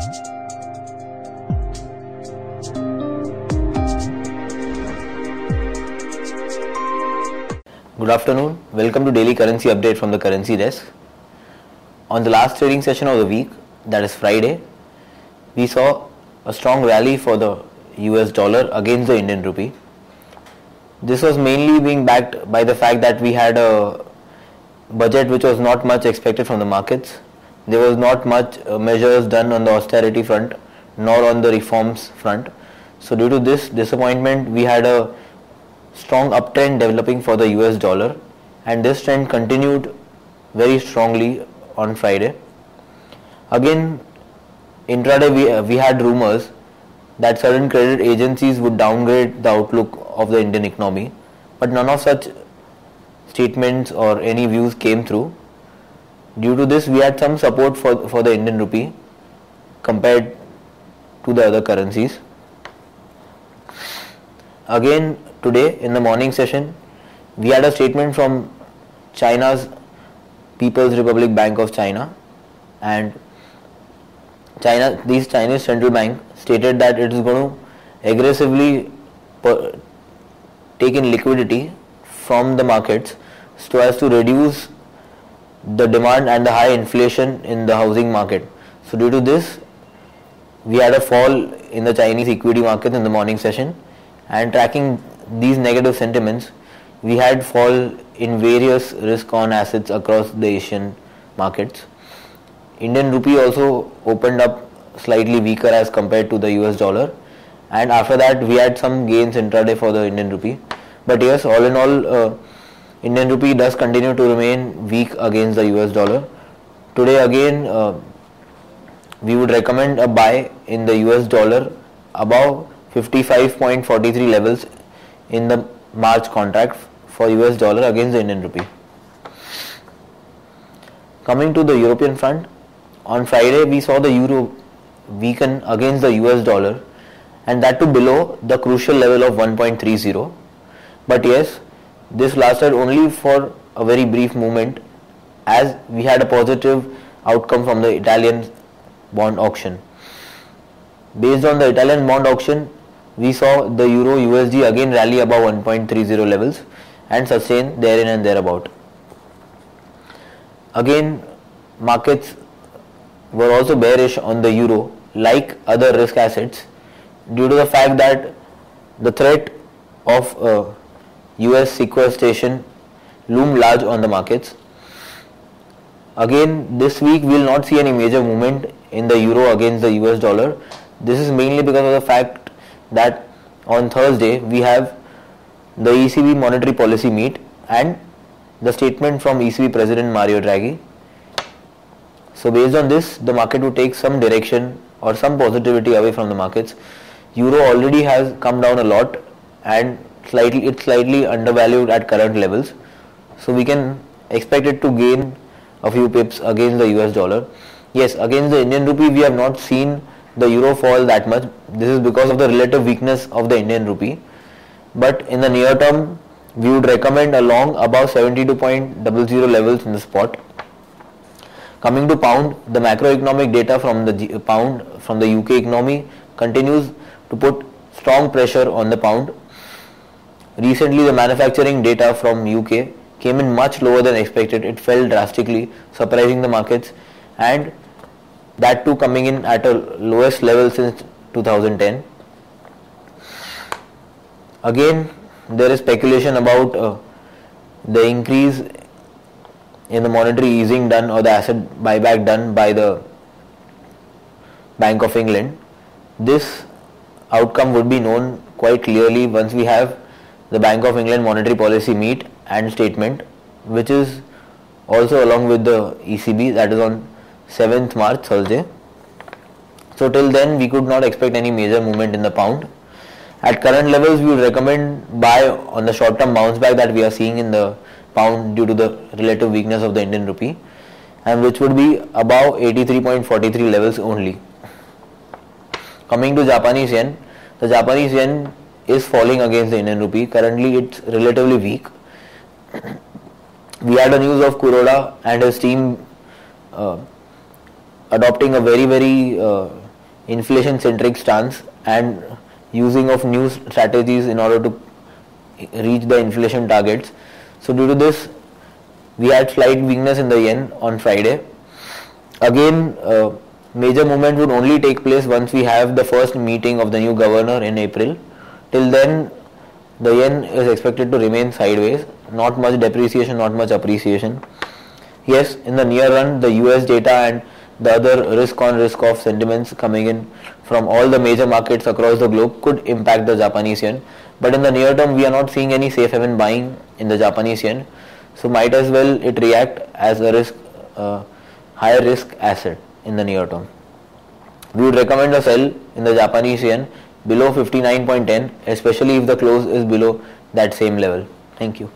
Good afternoon. Welcome to Daily Currency Update from the Currency Desk. On the last trading session of the week, that is Friday, we saw a strong rally for the US dollar against the Indian rupee. This was mainly being backed by the fact that we had a budget which was not much expected from the markets. There was not much measures done on the austerity front nor on the reforms front. So due to this disappointment, we had a strong uptrend developing for the US dollar, and this trend continued very strongly on Friday. Again, intraday we had rumors that certain credit agencies would downgrade the outlook of the Indian economy, but none of such statements or any views came through. Due to this, we had some support for the Indian rupee compared to the other currencies. Again, today in the morning session, we had a statement from China's People's Republic Bank of China, and this Chinese central bank stated that it is going to aggressively take in liquidity from the markets so as to reduce the demand and the high inflation in the housing market. So due to this, we had a fall in the Chinese equity market in the morning session, and tracking these negative sentiments, we had fall in various risk-on assets across the Asian markets. Indian rupee also opened up slightly weaker as compared to the US dollar, and after that we had some gains intraday for the Indian rupee. But yes, all in all, Indian rupee does continue to remain weak against the US dollar. Today again, we would recommend a buy in the US dollar above 55.43 levels in the March contract for US dollar against the Indian rupee. Coming to the European front, on Friday we saw the euro weaken against the US dollar, and that too below the crucial level of 1.30. But yes, this lasted only for a very brief moment, as we had a positive outcome from the Italian bond auction. Based on the Italian bond auction, we saw the Euro USD again rally above 1.30 levels and sustain therein and thereabout. Again, markets were also bearish on the Euro, like other risk assets, due to the fact that the threat of US sequestration loomed large on the markets. Again, this week we will not see any major movement in the Euro against the US dollar. This is mainly because of the fact that on Thursday we have the ECB monetary policy meet and the statement from ECB President Mario Draghi. So based on this, the market will take some direction or some positivity away from the markets. Euro already has come down a lot, and it's slightly undervalued at current levels. So we can expect it to gain a few pips against the US dollar. Yes, against the Indian rupee we have not seen the Euro fall that much. This is because of the relative weakness of the Indian rupee. But in the near term, we would recommend a long above 72.00 levels in the spot. Coming to pound, the macroeconomic data from the pound from the UK economy continues to put strong pressure on the pound. Recently, the manufacturing data from UK came in much lower than expected. It fell drastically, surprising the markets, and that too coming in at a lowest level since 2010. Again, there is speculation about the increase in the monetary easing done or the asset buyback done by the Bank of England. This outcome would be known quite clearly once we have the Bank of England monetary policy meet and statement, which is also along with the ECB, that is on 7th March, Thursday. So till then we could not expect any major movement in the pound. At current levels, we would recommend buy on the short term bounce back that we are seeing in the pound due to the relative weakness of the Indian rupee, and which would be above 83.43 levels only. Coming to Japanese yen, the Japanese yen is falling against the Indian rupee. Currently it's relatively weak. We had a news of Kuroda and his team adopting a very inflation centric stance and using of new strategies in order to reach the inflation targets. So due to this, we had slight weakness in the yen on Friday. Again, major movement would only take place once we have the first meeting of the new governor in April. Till then, the yen is expected to remain sideways, not much depreciation, not much appreciation. Yes, in the near run, the US data and the other risk on risk off sentiments coming in from all the major markets across the globe could impact the Japanese yen. But in the near term, we are not seeing any safe haven buying in the Japanese yen. So might as well it react as a risk, higher risk asset in the near term. We would recommend a sell in the Japanese yen below 59.10, especially if the close is below that same level. Thank you.